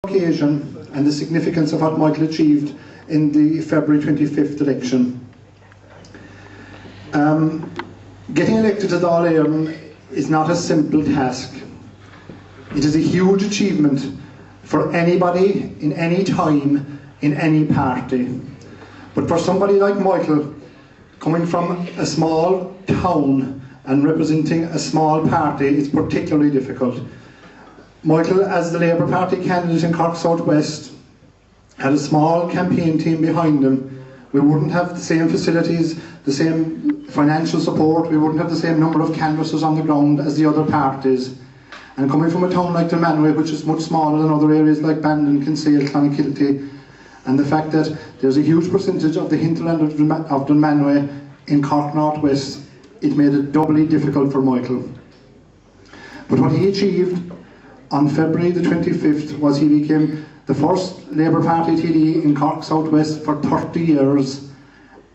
occasion and the significance of what Michael achieved in the February 25th election. Getting elected to Dáil Éireann is not a simple task. It is a huge achievement for anybody, in any time, in any party. But for somebody like Michael, coming from a small town and representing a small party, it's particularly difficult. Michael, as the Labour Party candidate in Cork South West, had a small campaign team behind him. We wouldn't have the same facilities, the same financial support, we wouldn't have the same number of canvassers on the ground as the other parties. And coming from a town like Dunmanway, which is much smaller than other areas like Bandon, Kinsale, Clonakilty, and the fact that there's a huge percentage of the hinterland of Dunmanway in Cork North West, it made it doubly difficult for Michael. But what he achieved on February the 25th was he became the first Labour Party TD in Cork South West for 30 years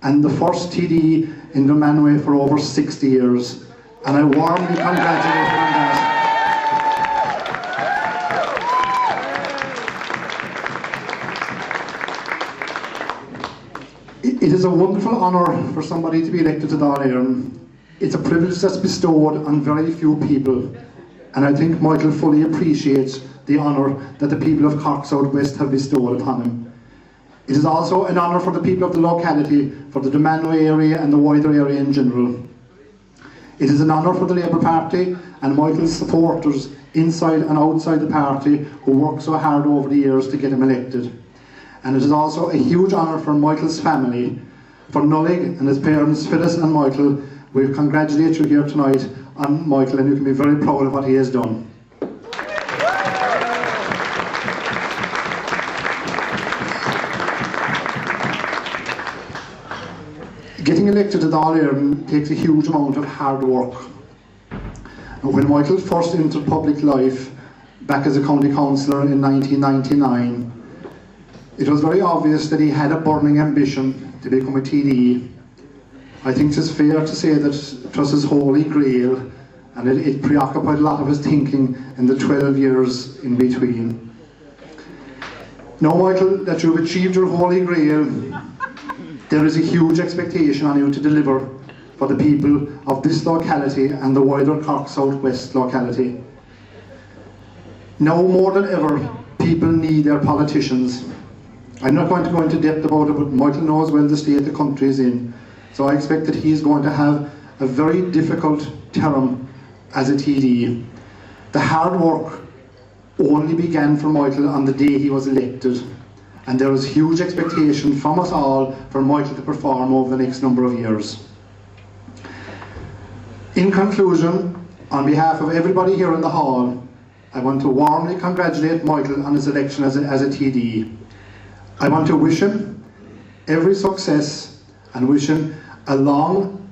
and the first TD in Dunmanway for over 60 years. And I warmly congratulate him on that. It is a wonderful honour for somebody to be elected to Dáil Éireann. It's a privilege that's bestowed on very few people. And I think Michael fully appreciates the honour that the people of Cork South West have bestowed upon him. It is also an honour for the people of the locality, for the Dunmanway area and the wider area in general. It is an honour for the Labour Party and Michael's supporters inside and outside the party who worked so hard over the years to get him elected. And it is also a huge honour for Michael's family. For Nullig and his parents, Phyllis and Michael, we congratulate you here tonight on Michael, and you can be very proud of what he has done. Getting elected to Dáil Éireann takes a huge amount of hard work. And when Michael first entered public life, back as a county councillor in 1999, it was very obvious that he had a burning ambition to become a TD. I think it's fair to say that it was his holy grail, and it preoccupied a lot of his thinking in the 12 years in between. Now, Michael, that you've achieved your holy grail, there is a huge expectation on you to deliver for the people of this locality and the wider Cork South West locality. Now more than ever, people need their politicians. I'm not going to go into depth about it, but Michael knows well the state the country is in. So I expect that he's going to have a very difficult term as a TD. The hard work only began for Michael on the day he was elected, and there is huge expectation from us all for Michael to perform over the next number of years. In conclusion, on behalf of everybody here in the hall, I want to warmly congratulate Michael on his election as a TD. I want to wish him every success and wish him a long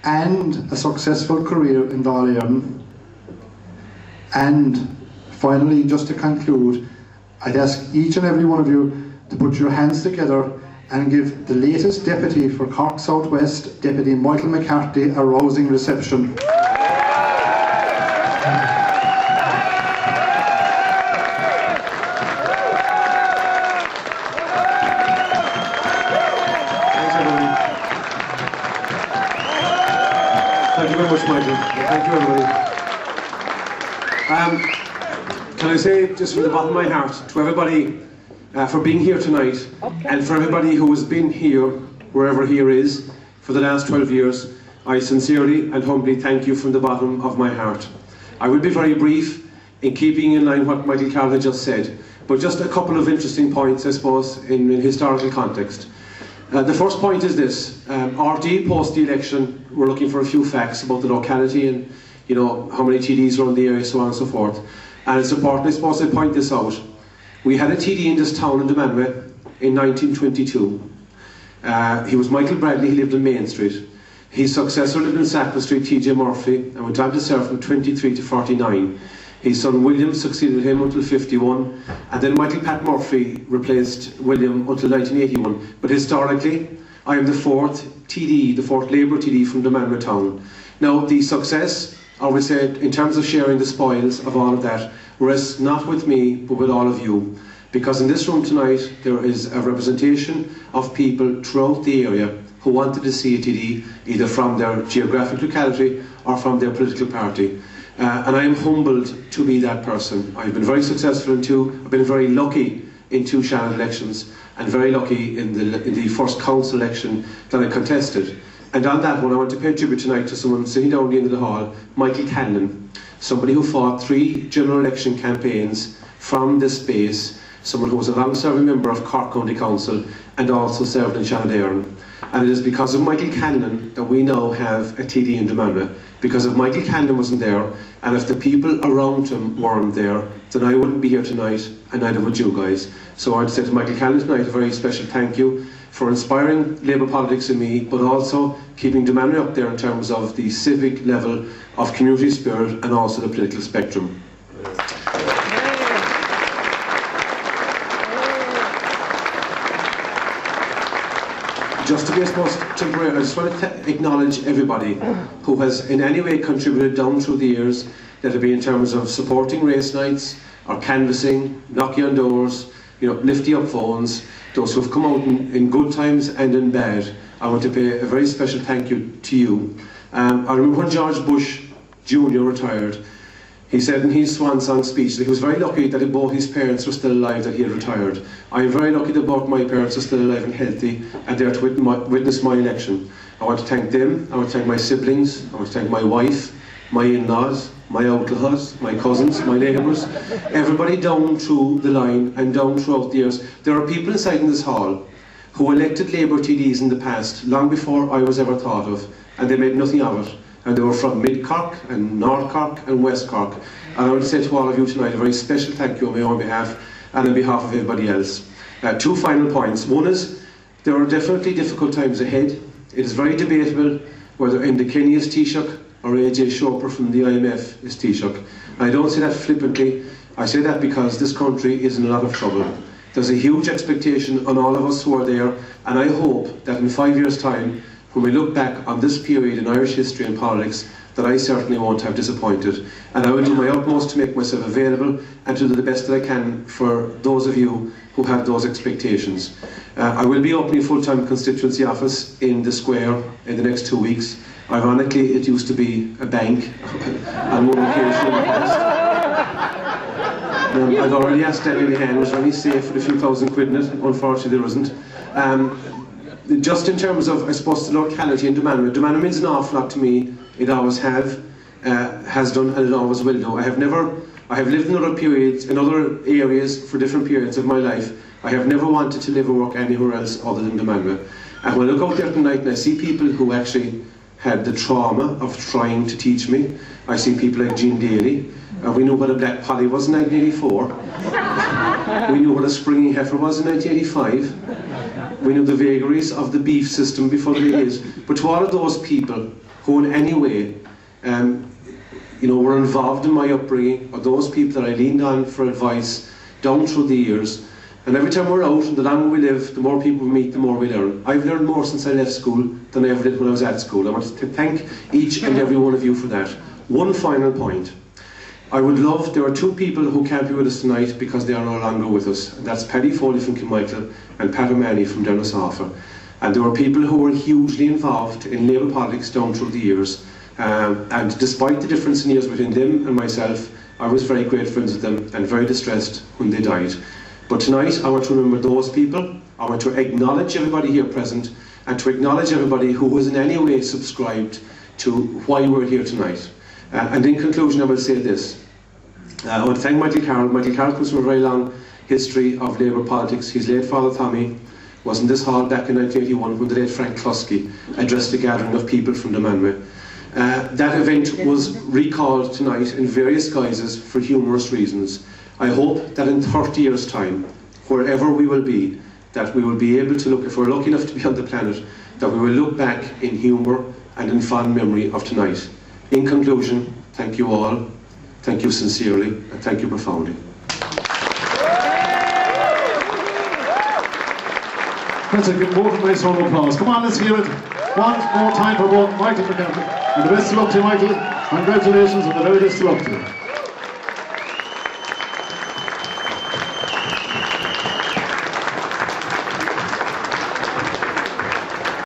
and a successful career in Dáil Éireann. And finally, just to conclude, I'd ask each and every one of you to put your hands together and give the latest Deputy for Cork South West, Deputy Michael McCarthy, a rousing reception. Thank you very much, Michael. Thank you, everybody. Can I say, just from the bottom of my heart, to everybody for being here tonight, and for everybody who has been here, wherever here is, for the last 12 years, I sincerely and humbly thank you from the bottom of my heart. I will be very brief, in keeping in line what Michael Calnane just said, but just a couple of interesting points, I suppose, in historical context. The first point is this: RD post the election, we're looking for a few facts about the locality and, you know, how many TDs are in the area, so on and so forth. And it's important, I suppose, to point this out. We had a TD in this town in Dunmanway in 1922. He was Michael Bradley, he lived in Main Street. His successor lived in Sackville Street, TJ Murphy, and went on to serve from 23 to 49. His son William succeeded him until 51, and then Michael Pat Murphy replaced William until 1981. But historically, I am the fourth TD, the fourth Labour TD from Dunmanway town. Now, the success, I would say, in terms of sharing the spoils of all of that, rests not with me, but with all of you. Because in this room tonight, there is a representation of people throughout the area who wanted to see a TD, either from their geographic locality or from their political party. And I am humbled to be that person. I've been very successful I've been very lucky in 2 Shannon elections, and very lucky in the first council election that I contested. And on that one, I want to pay tribute tonight to someone sitting down at the end of the hall, Michael Calnane, somebody who fought 3 general election campaigns from this space, someone who was a long-serving member of Cork County Council and also served in Shannon. And it is because of Michael Calnane that we now have a TD in Dunmanway. Because if Michael Calnane wasn't there, and if the people around him weren't there, then I wouldn't be here tonight, and neither would you guys. So I want to say to Michael Calnane tonight a very special thank you for inspiring Labour politics in me, but also keeping Dunmanway up there in terms of the civic level of community spirit and also the political spectrum. Just to be, I suppose, temporary, I just want to acknowledge everybody who has in any way contributed down through the years, that it be in terms of supporting race nights, or canvassing, knocking on doors, lifting up phones, those who have come out in good times and in bad. I want to pay a very special thank you to you. I remember when George Bush Jr. retired, he said in his swan song speech that he was very lucky that both his parents were still alive, that he had retired. I am very lucky that both my parents are still alive and healthy, and there to witness my election. I want to thank them, I want to thank my siblings, I want to thank my wife, my in-laws, my outlaws, my cousins, my neighbours, everybody down through the line and down throughout the years. There are people inside in this hall who elected Labour TDs in the past, long before I was ever thought of, and they made nothing of it. And they were from Mid-Cork and North Cork and West Cork. And I want to say to all of you tonight a very special thank you on my own behalf and on behalf of everybody else. 2 final points. One is, there are definitely difficult times ahead. It is very debatable whether Enda Kenny is Taoiseach or AJ Shoper from the IMF is Taoiseach. And I don't say that flippantly, I say that because this country is in a lot of trouble. There's a huge expectation on all of us who are there, and I hope that in 5 years' time, when we look back on this period in Irish history and politics, that I certainly won't have disappointed. And I will do my utmost to make myself available and to do the best that I can for those of you who have those expectations. I will be opening a full-time constituency office in the square in the next 2 weeks. Ironically, it used to be a bank on one occasion in the past. I'd already asked Danny Lehan, was there any safe for a few thousand quid in it? Unfortunately there isn't. Just in terms of, I suppose, the locality in Dunmanway means an awful lot to me. It always has done, and it always will do. I have lived in other periods, in other areas for different periods of my life. I have never wanted to live or work anywhere else other than Dunmanway. And when I look out there tonight and I see people who actually had the trauma of trying to teach me, I see people like Jean Daly. We knew what a black polly was in 1984. We knew what a springy heifer was in 1985. We knew the vagaries of the beef system before the days. But to all of those people who in any way were involved in my upbringing, or those people that I leaned on for advice down through the years, and every time we're out and the longer we live, the more people we meet, the more we learn. I've learned more since I left school than I ever did when I was at school. I want to thank each and every one of you for that. One final point. There are 2 people who can't be with us tonight because they are no longer with us. And that's Paddy Foley from Kilmichael and Pat O'Mahony from Dernosaffer. And there were people who were hugely involved in Labour politics down through the years. And despite the difference in years between them and myself, I was very great friends with them and very distressed when they died. But tonight I want to remember those people. I want to acknowledge everybody here present and to acknowledge everybody who was in any way subscribed to why we're here tonight. And in conclusion I will say this. I want to thank Michael Carroll. Michael Carroll comes from a very long history of Labour politics. His late father Tommy was in this hall back in 1981 when the late Frank Cluskey addressed a gathering of people from Dunmanway. That event was recalled tonight in various guises for humorous reasons. I hope that in 30 years' time, wherever we will be, that we will be able to look, if we're lucky enough to be on the planet, that we will look back in humour and in fond memory of tonight. In conclusion, thank you all, thank you sincerely, and thank you profoundly. That's a good nice round of applause. Come on, let's hear it. One more time for both Michael McCarthy. And the best of luck to you, Michael. Congratulations and the very best of luck to you.